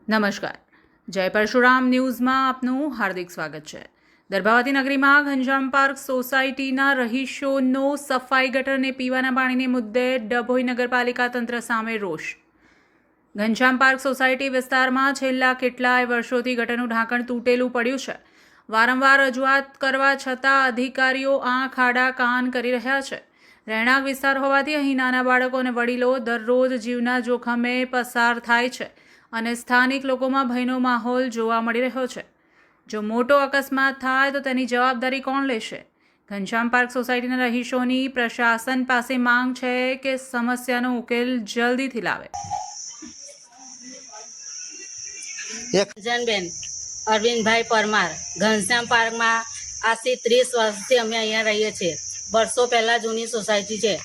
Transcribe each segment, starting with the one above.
નમસ્કાર, જય પરશુરામ ન્યૂઝમાં આપનું હાર્દિક સ્વાગત છે। દર્ભાવતી નગરીમાં ઘનશ્યામ પાર્ક સોસાયટીના રહીશોનો સફાઈ ગટરને પીવાના પાણીને મુદ્દે ડભોઈ નગરપાલિકા તંત્ર સામે રોષ। ઘનશ્યામ પાર્ક સોસાયટી વિસ્તારમાં છેલ્લા કેટલાય વર્ષોથી ગટરનું ઢાંકણ તૂટેલું પડ્યું છે। વારંવાર રજૂઆત કરવા છતાં અધિકારીઓ આંખ આડા કાન કરી રહ્યા છે। રહેણાંક વિસ્તાર હોવાથી અહીં નાના બાળકો અને વડીલો દરરોજ જીવના જોખમે પસાર થાય છે અને સ્થાનિક લોકોમાં ભયનો માહોલ જોવા મળી રહ્યો છે। જો મોટો અકસ્માત થાય તો તેની જવાબદારી કોણ લેશે? ઘનશ્યામ પાર્ક સોસાયટીના રહીશોની પ્રશાસન પાસે માંગ છે કે સમસ્યાનો ઉકેલ જલ્દીથી લાવે। જનબેન અરવિંદભાઈ પરમાર ઘનશ્યામ પાર્કમાં આજથી 30 વર્ષથી અમે અહીંયા રહીએ છીએ। વર્ષો પહેલાં જૂની સોસાયટી છે।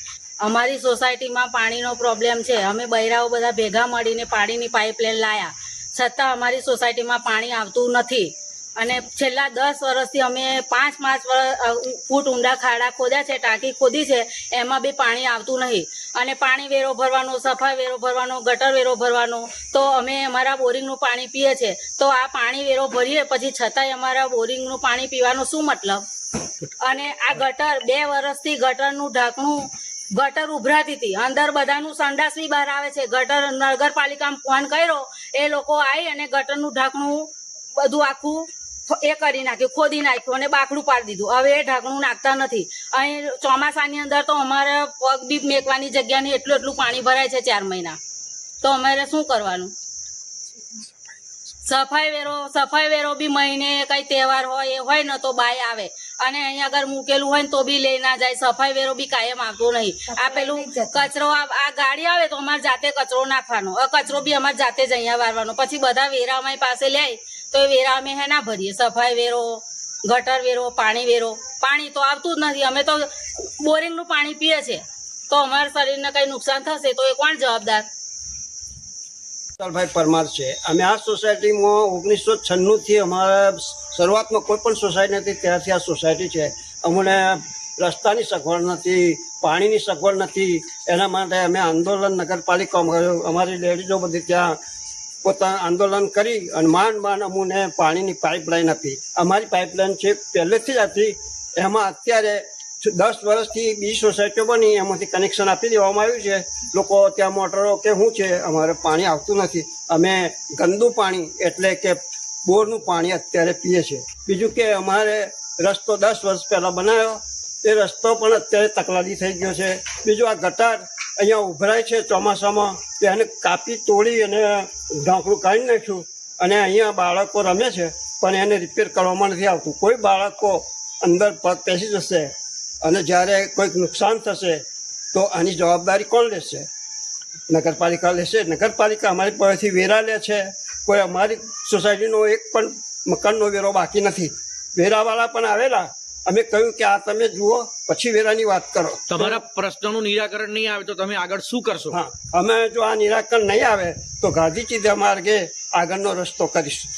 અમારી સોસાયટીમાં પાણીનો પ્રોબ્લેમ છે। અમે બૈરાઓ બધા ભેગા મળીને પાણીની પાઇપલાઇન લાવ્યા, છતાં અમારી સોસાયટીમાં પાણી આવતું નથી અને છેલ્લા 10 વર્ષથી અમે 5 ફૂટ ઊંડા ખાડા ખોદ્યા છે, ટાંકી ખોદી છે, એમાં બી પાણી આવતું નહીં અને પાણી વેરો ભરવાનો, સફાઈ વેરો ભરવાનો, ગટર વેરો ભરવાનો, તો અમે અમારા બોરિંગનું પાણી પીએ છીએ। તો આ પાણી વેરો ભરીએ પછી છતાંય અમારા બોરિંગનું પાણી પીવાનો શું મતલબ? અને આ ગટર 2 વર્ષથી ગટરનું ઢાંકણું ગટર ઉભરાતી હતી, અંદર બધાનું સંડાસ બી બહાર આવે છે। ગટર નગરપાલિકામાં ફોન કર્યો, એ લોકો આવી અને ગટરનું ઢાંકણું બધું આખું એ કરી નાખ્યું, ખોદી નાખ્યું અને બાકડું પાડી દીધું। હવે એ ઢાંકણું નાખતા નથી। અહીં ચોમાસાની અંદર તો અમારે પગ બી મેકવાની જગ્યા નહીં, એટલું પાણી ભરાય છે 4 મહિના। તો અમારે શું કરવાનું? સફાઈ વેરો બી મહિને કઈ તહેવાર હોય એ હોય ને તો બાય આવે અને અહીંયા આગળ મૂકેલું હોય ને તો બી લઈ ના જાય। સફાઈ વેરો બી કાયમ આવતો નહીં। આ પેલું કચરો, આ ગાડી આવે તો અમારે જાતે કચરો નાખવાનો, કચરો બી અમારે જાતે જ અહીંયા વારવાનો। પછી બધા વેરા અમારી પાસે લે તો એ વેરા અમે હે ના ભરીએ? સફાઈ વેરો, ગટર વેરો, પાણી વેરો। પાણી તો આવતું જ નથી। અમે તો બોરિંગનું પાણી પીએ છીએ, તો અમારા શરીરને કંઈ નુકસાન થશે તો એ કોણ જવાબદાર? ભાઈ પરમાર છે। અમે આ સોસાયટીમાં 1996થી અમારા શરૂઆતમાં કોઈ પણ સોસાયટી નથી, ત્યારથી આ સોસાયટી છે। અમને રસ્તાની સગવડ નથી, પાણીની સગવડ નથી, એના માટે અમે આંદોલન નગરપાલિકામાં કર્યું। અમારી લેડીઝો બધી ત્યાં પોતાનું આંદોલન કરી અને માંડ અમને પાણીની પાઇપલાઇન આપી। અમારી પાઇપલાઇન છે પહેલેથી જ હતી, એમાં અત્યારે 10 વર્ષથી બીજી સોસાયટીઓ બની, એમાંથી કનેક્શન આપી દેવામાં આવ્યું છે। લોકો ત્યાં મોટરો કે શું છે, અમારે પાણી આવતું નથી। અમે ગંદુ પાણી એટલે કે બોરનું પાણી અત્યારે પીએ છીએ। બીજું કે અમારે રસ્તો 10 વર્ષ પહેલાં બનાવ્યો, એ રસ્તો પણ અત્યારે તકલાદી થઈ ગયો છે। બીજું આ ગટર અહીંયા ઉભરાય છે ચોમાસામાં, એને કાપી તોડી અને ઢાંકણું કાઢી નાખ્યું અને અહીંયા બાળકો રમે છે, પણ એને રિપેર કરવામાં નથી આવતું। કોઈ બાળકો અંદર પગ પેસી જશે અને જ્યારે કોઈક નુકસાન થશે તો આની જવાબદારી કોણ લેશે? નગરપાલિકા લેશે? નગરપાલિકા અમારી પાસેથી વેરા લે છે। કોઈ અમારી સોસાયટીનો એક પણ મકાનનો વેરો બાકી નથી। વેરાવાળા પણ આવેલા, અમે કહ્યું કે આ તમે જુઓ પછી વેરાની વાત કરો। તમારા પ્રશ્નનું નિરાકરણ નહીં આવે તો તમે આગળ શું કરશો? હા, અમે જો આ નિરાકરણ નહીં આવે તો ગાંધી ચીધા માર્ગે આગળનો રસ્તો કરીશું।